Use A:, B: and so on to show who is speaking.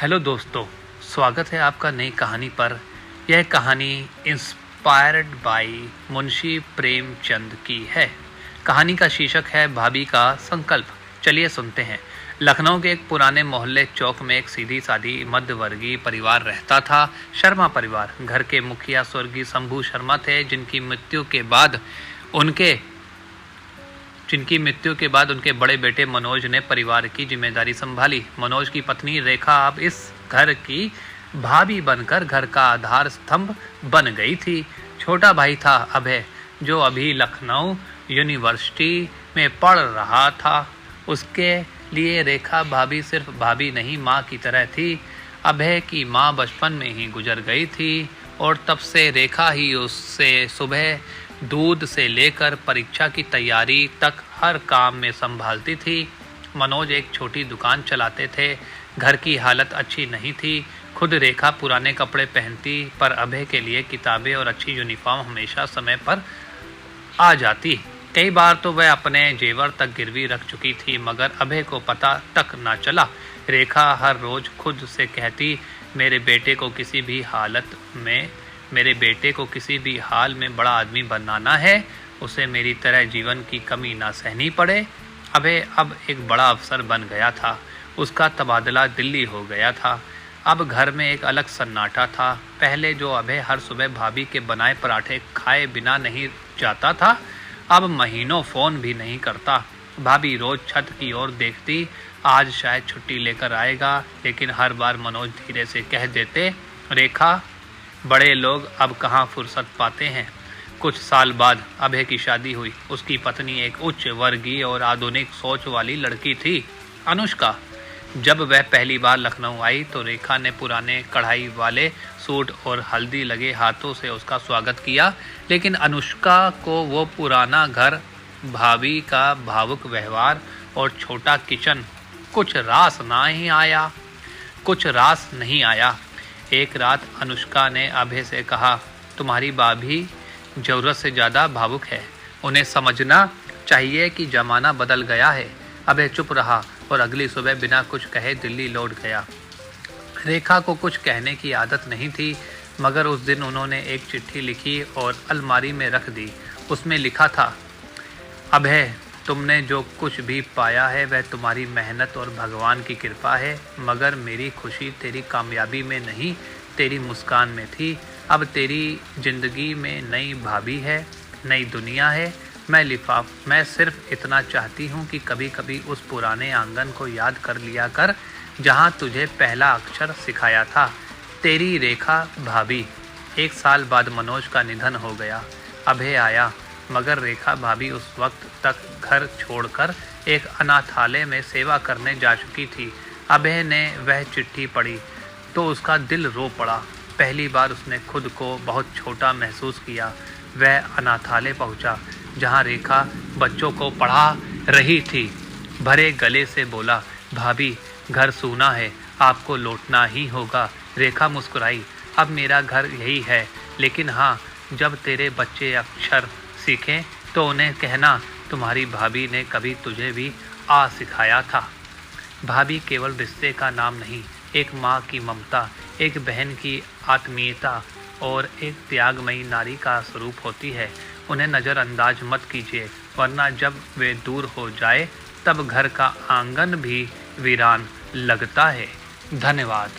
A: Hello दोस्तों, स्वागत है आपका नई कहानी पर। यह कहानी इंस्पायर्ड बाय मुंशी प्रेमचंद की है। कहानी का शीर्षक है भाभी का संकल्प। चलिए सुनते हैं। लखनऊ के एक पुराने मोहल्ले चौक में एक सीधी सादी मध्यवर्गीय परिवार रहता था, शर्मा परिवार। घर के मुखिया स्वर्गीय शंभू शर्मा थे, जिनकी मृत्यु के बाद उनके बड़े बेटे मनोज ने परिवार की जिम्मेदारी संभाली। मनोज की पत्नी रेखा अब इस घर की भाभी बनकर घर का आधार स्तंभ बन गई थी। छोटा भाई था अभय, जो अभी लखनऊ यूनिवर्सिटी में पढ़ रहा था। उसके लिए रेखा भाभी सिर्फ भाभी नहीं, माँ की तरह थी। अभय की माँ बचपन में ही गुजर गई थी और तब से रेखा ही उससे सुबह दूध से लेकर परीक्षा की तैयारी तक हर काम में संभालती थी। मनोज एक छोटी दुकान चलाते थे। घर की हालत अच्छी नहीं थी। खुद रेखा पुराने कपड़े पहनती, पर अभय के लिए किताबें और अच्छी यूनिफॉर्म हमेशा समय पर आ जाती। कई बार तो वह अपने जेवर तक गिरवी रख चुकी थी, मगर अभय को पता तक न चला। रेखा हर रोज खुद से कहती, मेरे बेटे को किसी भी हाल में बड़ा आदमी बनाना है, उसे मेरी तरह जीवन की कमी ना सहनी पड़े। अभय अब एक बड़ा अफसर बन गया था। उसका तबादला दिल्ली हो गया था। अब घर में एक अलग सन्नाटा था। पहले जो अभय हर सुबह भाभी के बनाए पराठे खाए बिना नहीं जाता था, अब महीनों फोन भी नहीं करता। भाभी रोज छत की ओर देखती, आज शायद छुट्टी लेकर आएगा, लेकिन हर बार मनोज धीरे से कह देते, रेखा, बड़े लोग अब कहाँ फुर्सत पाते हैं। कुछ साल बाद अभय की शादी हुई। उसकी पत्नी एक उच्च वर्गीय और आधुनिक सोच वाली लड़की थी, अनुष्का। जब वह पहली बार लखनऊ आई तो रेखा ने पुराने कढ़ाई वाले सूट और हल्दी लगे हाथों से उसका स्वागत किया, लेकिन अनुष्का को वो पुराना घर, भाभी का भावुक व्यवहार और छोटा किचन कुछ रास नहीं आया। एक रात अनुष्का ने अभय से कहा, तुम्हारी भाभी जरूरत से ज़्यादा भावुक है, उन्हें समझना चाहिए कि ज़माना बदल गया है। अभय चुप रहा और अगली सुबह बिना कुछ कहे दिल्ली लौट गया। रेखा को कुछ कहने की आदत नहीं थी, मगर उस दिन उन्होंने एक चिट्ठी लिखी और अलमारी में रख दी। उसमें लिखा था, अभय, तुमने जो कुछ भी पाया है वह तुम्हारी मेहनत और भगवान की कृपा है, मगर मेरी खुशी तेरी कामयाबी में नहीं, तेरी मुस्कान में थी। अब तेरी जिंदगी में नई भाभी है, नई दुनिया है। मैं सिर्फ इतना चाहती हूँ कि कभी कभी उस पुराने आंगन को याद कर लिया कर, जहाँ तुझे पहला अक्षर सिखाया था। तेरी रेखा भाभी। 1 साल बाद मनोज का निधन हो गया। अभय आया, मगर रेखा भाभी उस वक्त तक घर छोड़कर एक अनाथालय में सेवा करने जा चुकी थी। अभय ने वह चिट्ठी पढ़ी तो उसका दिल रो पड़ा। पहली बार उसने खुद को बहुत छोटा महसूस किया। वह अनाथालय पहुंचा, जहां रेखा बच्चों को पढ़ा रही थी। भरे गले से बोला, भाभी, घर सूना है, आपको लौटना ही होगा। रेखा मुस्कुराई, अब मेरा घर यही है, लेकिन हाँ, जब तेरे बच्चे अक्षर सीखें तो उन्हें कहना, तुम्हारी भाभी ने कभी तुझे भी आ सिखाया था। भाभी केवल रिश्ते का नाम नहीं, एक माँ की ममता, एक बहन की आत्मीयता और एक त्यागमयी नारी का स्वरूप होती है। उन्हें नज़रअंदाज मत कीजिए, वरना जब वे दूर हो जाए तब घर का आंगन भी वीरान लगता है। धन्यवाद।